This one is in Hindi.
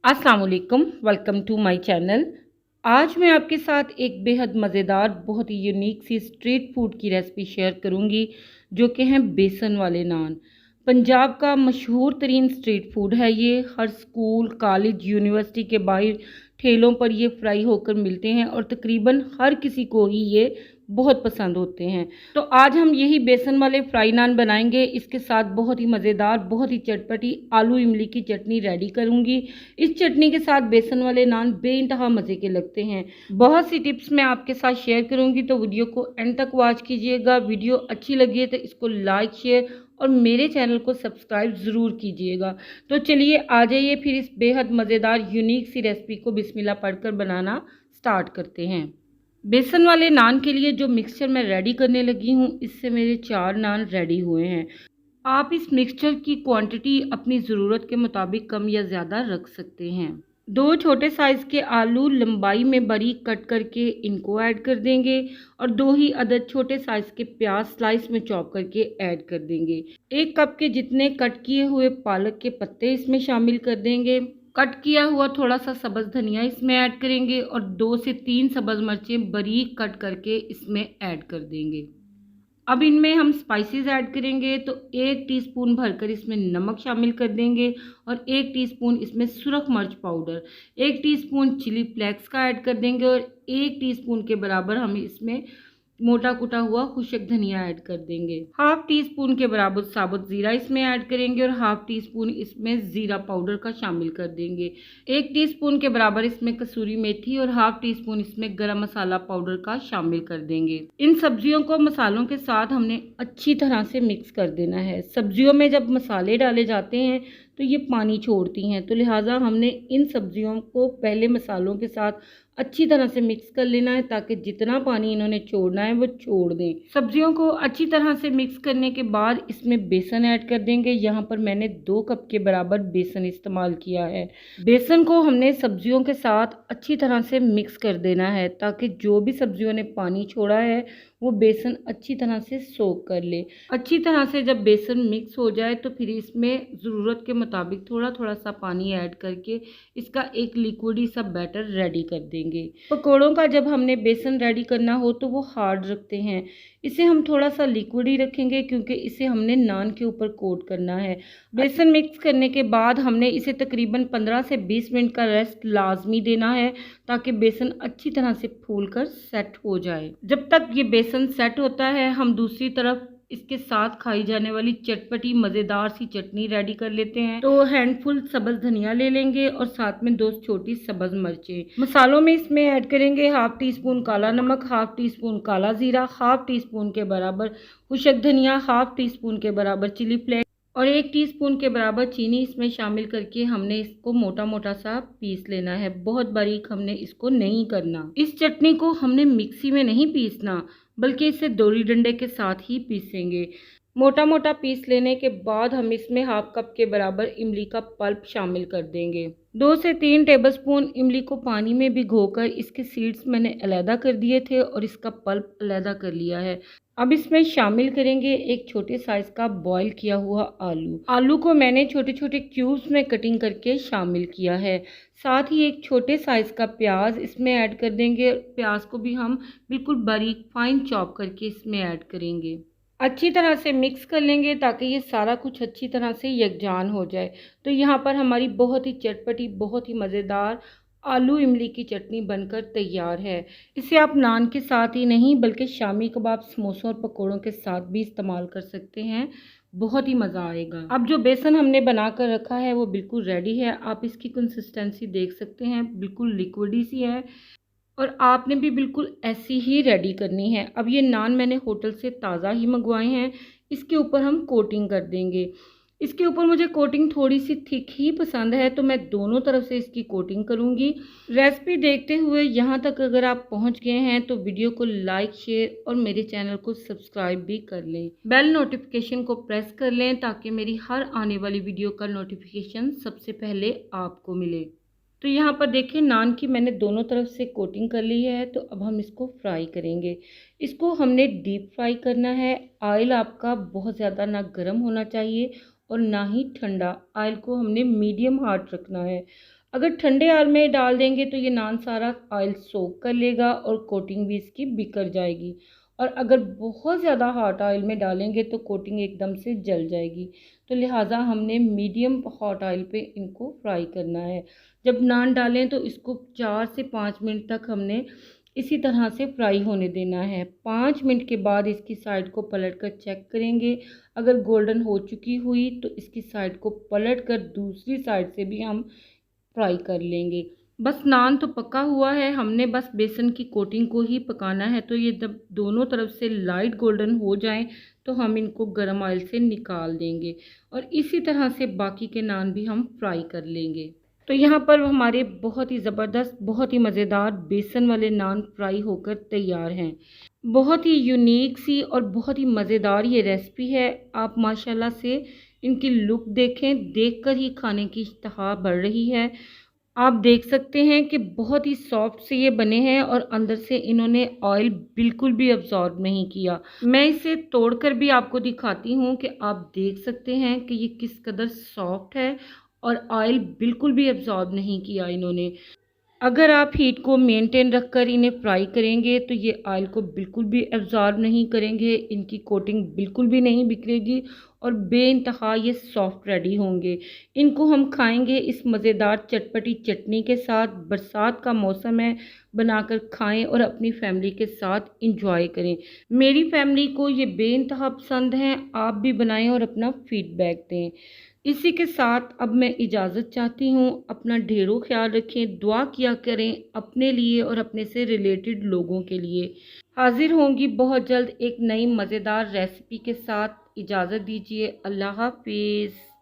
अस्सलाम वालेकुम, वेलकम टू माय चैनल। आज मैं आपके साथ एक बेहद मज़ेदार बहुत ही यूनिक सी स्ट्रीट फूड की रेसिपी शेयर करूंगी जो कि हैं बेसन वाले नान। पंजाब का मशहूर तरीन स्ट्रीट फूड है ये। हर स्कूल, कॉलेज, यूनिवर्सिटी के बाहर ठेलों पर ये फ्राई होकर मिलते हैं और तकरीबन हर किसी को ही ये बहुत पसंद होते हैं। तो आज हम यही बेसन वाले फ्राई नान बनाएंगे। इसके साथ बहुत ही मज़ेदार, बहुत ही चटपटी आलू इमली की चटनी रेडी करूंगी। इस चटनी के साथ बेसन वाले नान बेइंतहा मज़े के लगते हैं। बहुत सी टिप्स मैं आपके साथ शेयर करूंगी, तो वीडियो को एंड तक वॉच कीजिएगा। वीडियो अच्छी लगी है तो इसको लाइक, शेयर और मेरे चैनल को सब्सक्राइब ज़रूर कीजिएगा। तो चलिए आ जाइए फिर इस बेहद मज़ेदार यूनिक सी रेसिपी को बिस्मिल्लाह पढ़कर बनाना स्टार्ट करते हैं। बेसन वाले नान के लिए जो मिक्सचर मैं रेडी करने लगी हूँ, इससे मेरे 4 नान रेडी हुए हैं। आप इस मिक्सचर की क्वांटिटी अपनी ज़रूरत के मुताबिक कम या ज़्यादा रख सकते हैं। 2 छोटे साइज़ के आलू लंबाई में बारीक कट करके इनको ऐड कर देंगे और 2 ही अदद छोटे साइज़ के प्याज स्लाइस में चॉप करके ऐड कर देंगे। 1 कप के जितने कट किए हुए पालक के पत्ते इसमें शामिल कर देंगे। कट किया हुआ थोड़ा सा सब्ज़ धनिया इसमें ऐड करेंगे और 2 से 3 सब्ज़ मिर्चें बारीक कट करके इसमें ऐड कर देंगे। अब इनमें हम स्पाइसेस ऐड करेंगे, तो 1 टीस्पून भरकर इसमें नमक शामिल कर देंगे और 1 टीस्पून इसमें सुरख मिर्च पाउडर, 1 टीस्पून चिली फ्लेक्स का ऐड कर देंगे और 1 टीस्पून के बराबर हम इसमें मोटा कुटा हुआ खुशक धनिया ऐड कर देंगे। हाफ टी स्पून के बराबर साबुत ज़ीरा इसमें ऐड करेंगे और हाफ टी स्पून इसमें ज़ीरा पाउडर का शामिल कर देंगे। 1 टीस्पून के बराबर इसमें कसूरी मेथी और हाफ टी स्पून इसमें गरम मसाला पाउडर का शामिल कर देंगे। इन सब्जियों को मसालों के साथ हमने अच्छी तरह से मिक्स कर देना है। सब्जियों में जब मसाले डाले जाते हैं तो ये पानी छोड़ती हैं, तो लिहाजा हमने इन सब्जियों को पहले मसालों के साथ अच्छी तरह से मिक्स कर लेना है ताकि जितना पानी इन्होंने छोड़ना है वो छोड़ दें। सब्जियों को अच्छी तरह से मिक्स करने के बाद इसमें बेसन ऐड कर देंगे। यहाँ पर मैंने 2 कप के बराबर बेसन इस्तेमाल किया है। बेसन को हमने सब्जियों के साथ अच्छी तरह से मिक्स कर देना है ताकि जो भी सब्जियों ने पानी छोड़ा है वो बेसन अच्छी तरह से सोक कर ले। अच्छी तरह से जब बेसन मिक्स हो जाए तो फिर इसमें ज़रूरत के मुताबिक थोड़ा थोड़ा सा पानी ऐड करके इसका एक लिक्विडी सा बैटर रेडी कर देंगे। पकौड़ों का जब हमने बेसन रेडी करना हो तो वो हार्ड रखते हैं, इसे हम थोड़ा सा लिक्विडी रखेंगे क्योंकि इसे हमने नान के ऊपर कोट करना है। बेसन मिक्स करने के बाद हमने इसे तकरीबन 15 से 20 मिनट का रेस्ट लाजमी देना है ताकि बेसन अच्छी तरह से फूल कर सेट हो जाए। जब तक ये बेसन सेट होता है हम दूसरी तरफ इसके साथ खाई जाने वाली चटपटी मज़ेदार सी चटनी रेडी कर लेते हैं। तो हैंडफुल सब्ज़ धनिया ले लेंगे और साथ में 2 छोटी सब्ज़ मिर्चें। मसालों में इसमें ऐड करेंगे हाफ टी स्पून काला नमक, हाफ टी स्पून काला ज़ीरा, हाफ टी स्पून के बराबर खुशक धनिया, हाफ टी स्पून के बराबर चिली फ्लेक्स और 1 टीस्पून के बराबर चीनी इसमें शामिल करके हमने इसको मोटा मोटा सा पीस लेना है। बहुत बारीक हमने इसको नहीं करना। इस चटनी को हमने मिक्सी में नहीं पीसना बल्कि इसे दोरी डंडे के साथ ही पीसेंगे। मोटा मोटा पीस लेने के बाद हम इसमें हाफ कप के बराबर इमली का पल्प शामिल कर देंगे। 2 से 3 टेबलस्पून इमली को पानी में भिगोकर इसके सीड्स मैंने अलहदा कर दिए थे और इसका पल्प अलहदा कर लिया है। अब इसमें शामिल करेंगे एक छोटे साइज का बॉईल किया हुआ आलू। आलू को मैंने छोटे छोटे क्यूब्स में कटिंग करके शामिल किया है। साथ ही एक छोटे साइज का प्याज इसमें ऐड कर देंगे। प्याज को भी हम बिल्कुल बारीक फाइन चॉप करके इसमें ऐड करेंगे। अच्छी तरह से मिक्स कर लेंगे ताकि ये सारा कुछ अच्छी तरह से यकजान हो जाए। तो यहाँ पर हमारी बहुत ही चटपटी, बहुत ही मज़ेदार आलू इमली की चटनी बनकर तैयार है। इसे आप नान के साथ ही नहीं बल्कि शामी कबाब, समोसों और पकौड़ों के साथ भी इस्तेमाल कर सकते हैं। बहुत ही मज़ा आएगा। अब जो बेसन हमने बना कर रखा है वो बिल्कुल रेडी है। आप इसकी कंसिस्टेंसी देख सकते हैं, बिल्कुल लिक्विडी सी है और आपने भी बिल्कुल ऐसी ही रेडी करनी है। अब ये नान मैंने होटल से ताज़ा ही मंगवाए हैं। इसके ऊपर हम कोटिंग कर देंगे। इसके ऊपर मुझे कोटिंग थोड़ी सी थिक ही पसंद है तो मैं दोनों तरफ से इसकी कोटिंग करूँगी। रेसिपी देखते हुए यहाँ तक अगर आप पहुँच गए हैं तो वीडियो को लाइक, शेयर और मेरे चैनल को सब्सक्राइब भी कर लें। बेल नोटिफिकेशन को प्रेस कर लें ताकि मेरी हर आने वाली वीडियो का नोटिफिकेशन सबसे पहले आपको मिले। तो यहाँ पर देखिए नान की मैंने दोनों तरफ से कोटिंग कर ली है। तो अब हम इसको फ्राई करेंगे। इसको हमने डीप फ्राई करना है। ऑयल आपका बहुत ज़्यादा ना गर्म होना चाहिए और ना ही ठंडा। ऑयल को हमने मीडियम हार्ट रखना है। अगर ठंडे ऑयल में डाल देंगे तो ये नान सारा ऑयल सोक कर लेगा और कोटिंग भी इसकी बिखर जाएगी। और अगर बहुत ज़्यादा हॉट ऑयल में डालेंगे तो कोटिंग एकदम से जल जाएगी। तो लिहाजा हमने मीडियम हॉट ऑयल पे इनको फ्राई करना है। जब नान डालें तो इसको 4 से 5 मिनट तक हमने इसी तरह से फ्राई होने देना है। 5 मिनट के बाद इसकी साइड को पलट कर चेक करेंगे। अगर गोल्डन हो चुकी हुई तो इसकी साइड को पलट कर दूसरी साइड से भी हम फ्राई कर लेंगे। बस नान तो पका हुआ है, हमने बस बेसन की कोटिंग को ही पकाना है। तो ये जब दोनों तरफ से लाइट गोल्डन हो जाएं तो हम इनको गर्म ऑयल से निकाल देंगे और इसी तरह से बाकी के नान भी हम फ्राई कर लेंगे। तो यहाँ पर हमारे बहुत ही ज़बरदस्त, बहुत ही मज़ेदार बेसन वाले नान फ्राई होकर तैयार हैं। बहुत ही यूनिक सी और बहुत ही मज़ेदार ये रेसिपी है। आप माशाल्लाह से इनकी लुक देखें, देखकर ही खाने की इश्तहा बढ़ रही है। आप देख सकते हैं कि बहुत ही सॉफ्ट से ये बने हैं और अंदर से इन्होंने ऑयल बिल्कुल भी अब्जॉर्ब नहीं किया। मैं इसे तोड़कर भी आपको दिखाती हूँ कि आप देख सकते हैं कि ये किस कदर सॉफ्ट है और ऑयल बिल्कुल भी अब्जॉर्ब नहीं किया इन्होंने। अगर आप हीट को मेंटेन रखकर इन्हें फ्राई करेंगे तो ये ऑयल को बिल्कुल भी एब्जॉर्ब नहीं करेंगे, इनकी कोटिंग बिल्कुल भी नहीं बिखरेगी और बेइंतहा ये सॉफ्ट रेडी होंगे। इनको हम खाएंगे इस मज़ेदार चटपटी चटनी के साथ। बरसात का मौसम है, बनाकर खाएं और अपनी फैमिली के साथ इंजॉय करें। मेरी फैमिली को ये बेइंतहा पसंद हैं। आप भी बनाएं और अपना फीडबैक दें। इसी के साथ अब मैं इजाज़त चाहती हूँ। अपना ढेरों ख्याल रखें, दुआ किया करें अपने लिए और अपने से रिलेटेड लोगों के लिए। हाजिर होंगी बहुत जल्द एक नई मज़ेदार रेसिपी के साथ। इजाज़त दीजिए। अल्लाह हाफिज़।